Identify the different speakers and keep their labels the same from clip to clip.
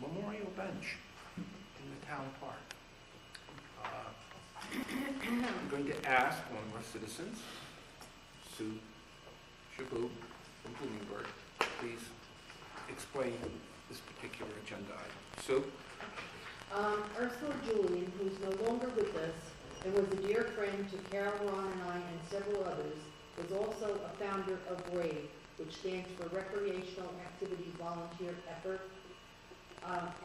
Speaker 1: memorial bench in the town park. I'm going to ask one of our citizens, Sue Shabu from Bloomingburg, please explain this particular agenda item. Sue?
Speaker 2: Ursula Julien, who's no longer with us and was a dear friend to Carol, Ron, and I, and several others, was also a founder of RAVE, which stands for Recreational Activity Volunteer Effort,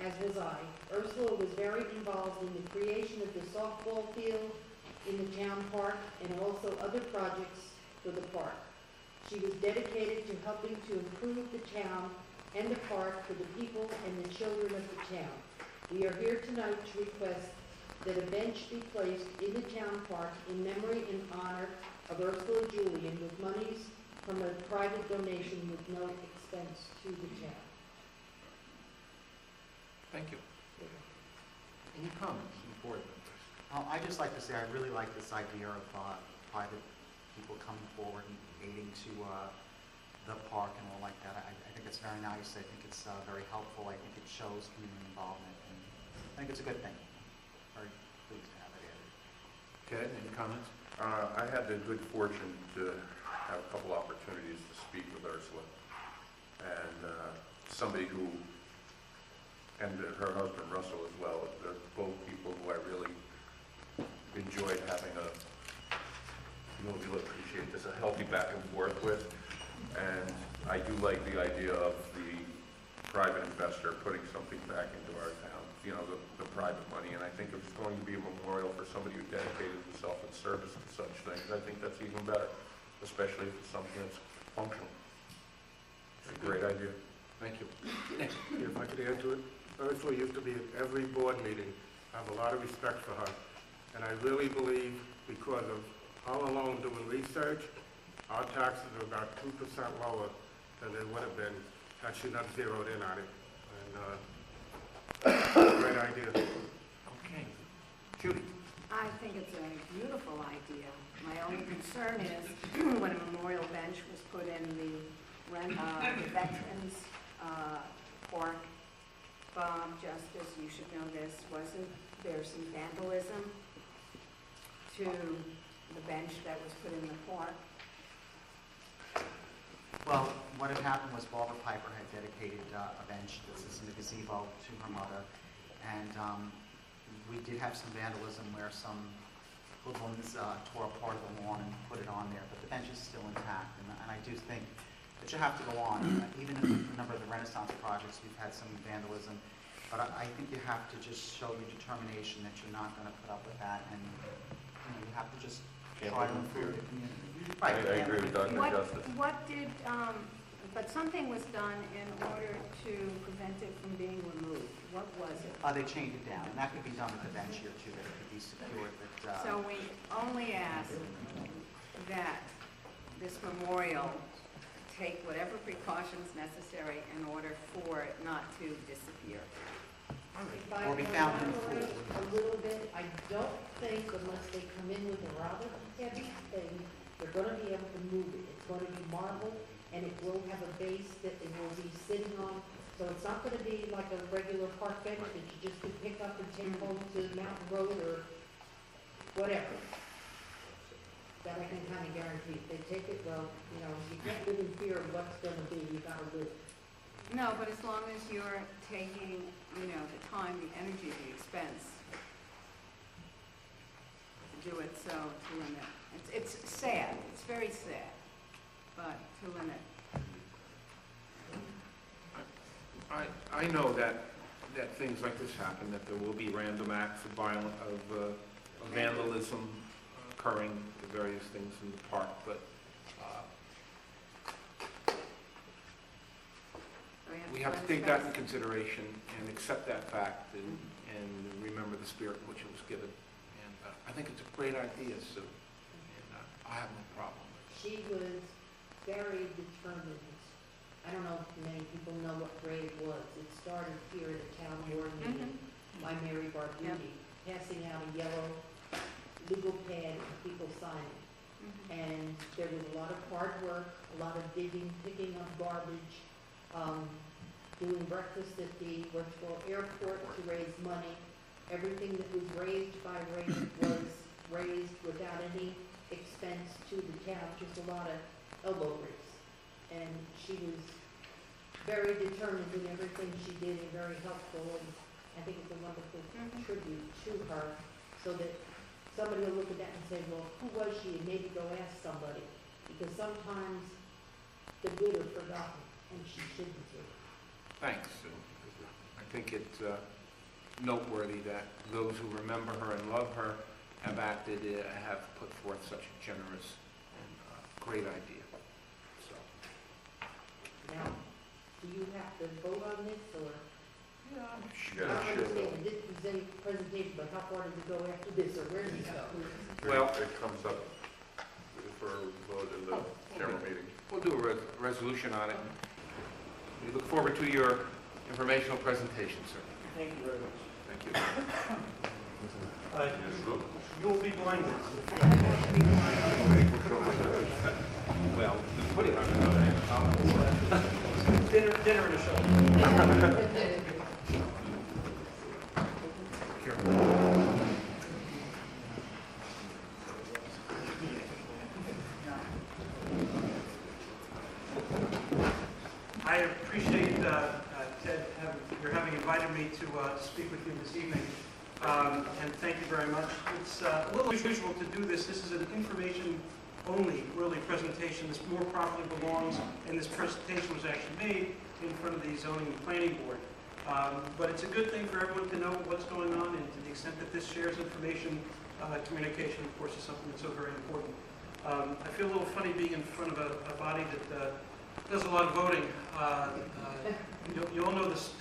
Speaker 2: as was I. Ursula was very involved in the creation of the softball field in the town park and also other projects for the park. She was dedicated to helping to improve the town and the park for the people and the children of the town. We are here tonight to request that a bench be placed in the town park in memory and honor of Ursula Julien with monies from a private donation with no expense to the town.
Speaker 1: Thank you. Any comments from the board members?
Speaker 3: I'd just like to say I really like this idea of private people coming forward and aiding to the park and all like that. I think it's very nice. I think it's very helpful. I think it shows community involvement, and I think it's a good thing. Very pleased to have it added.
Speaker 1: Ted, any comments?
Speaker 4: I had the good fortune to have a couple opportunities to speak with Ursula, and somebody who, and her husband Russell as well. They're both people who I really enjoyed having you'll appreciate this, a healthy back and forth with. And I do like the idea of the private investor putting something back into our town, the private money. And I think if it's going to be a memorial for somebody who dedicated himself in service to such things, I think that's even better, especially if it's something that's functional. It's a great idea.
Speaker 1: Thank you.
Speaker 5: If I could add to it, Ursula used to be at every board meeting. I have a lot of respect for her. And I really believe because of her alone doing research, our taxes are about 2% lower than they would have been had she not zeroed in on it. And great idea.
Speaker 1: Okay. Judy?
Speaker 6: I think it's a beautiful idea. My only concern is when a memorial bench was put in the Veterans Park, Bob, Justice, you should know this, wasn't there some vandalism to the bench that was put in the park?
Speaker 3: Well, what had happened was Barbara Piper had dedicated a bench that sits in the gazebo to her mother, and we did have some vandalism where some hoodlums tore a part of the lawn and put it on there, but the bench is still intact, and I do think that you have to go on. Even in a number of the Renaissance projects, we've had some vandalism, but I think you have to just show your determination that you're not going to put up with that, and you have to just try to improve the community. Right.
Speaker 4: I agree with Dr. Justice.
Speaker 6: What did, but something was done in order to prevent it from being removed. What was it?
Speaker 3: They chained it down, and that could be done with the bench here too, that it could be secured. But,
Speaker 6: So we only ask that this memorial take whatever precautions necessary in order for it not to disappear.
Speaker 2: If I
Speaker 3: Or be
Speaker 2: can
Speaker 3: found in
Speaker 2: elaborate a little bit, I don't think unless they come in with a rather heavy thing, they're going to be able to move it. It's going to be marble, and it will have a base that it will be sitting on. So it's not going to be like a regular park bench that you just could pick up and take home to Mountain Road or whatever. That I can kind of guarantee. If they take it, well, you can't live in fear of what's going to be. You got to live.
Speaker 6: No, but as long as you're taking, the time, the energy, the expense to do it, so to limit. It's sad. It's very sad, but to limit.
Speaker 1: I know that things like this happen, that there will be random acts of vandalism occurring to various things in the park, but we have to take that into consideration and accept that fact and remember the spirit in which it was given. And I think it's a great idea, Sue, and I have no problem with it.
Speaker 2: She was very determined. I don't know if many people know what RAVE was. It started here at a town board meeting by Mary Barbuti, passing out a yellow legal pad for people signing. And there was a lot of hard work, a lot of digging, picking up garbage. doing breakfast at the Westboro Airport to raise money. Everything that was raised by RAVE was raised without any expense to the town, just a lot of elbow grease. And she was very determined in everything she did and very helpful, and I think it's a wonderful tribute to her, so that somebody will look at that and say, well, who was she, and maybe go ask somebody, because sometimes the good are forgotten, and she shouldn't be.
Speaker 1: Thanks, Sue. I think it's noteworthy that those who remember her and love her have put forth such a generous and great idea. So,
Speaker 2: Now, do you have to vote on this, or?
Speaker 1: yeah, I'm
Speaker 2: I
Speaker 1: sure.
Speaker 2: don't understand, this is a presentation, but how far does it go after this, or where does it go?
Speaker 1: Well,
Speaker 4: It comes up for a vote in the general meeting.
Speaker 1: we'll do a resolution on it. We look forward to your informational presentation, sir.
Speaker 7: Thank you very much.
Speaker 1: Thank you.
Speaker 7: You will be blinded.
Speaker 1: Well, put it on
Speaker 7: Dinner and a show. I appreciate, Ted, your having invited me to speak with you this evening, and thank you very much. It's a little unusual to do this. This is an information-only, really, presentation. This more properly belongs, and this presentation was actually made in front of the Zoning and Planning Board. But it's a good thing for everyone to know what's going on, and to the extent that this shares information, communication, of course, is something that's so very important. I feel a little funny being in front of a body that does a lot of voting. You all know this.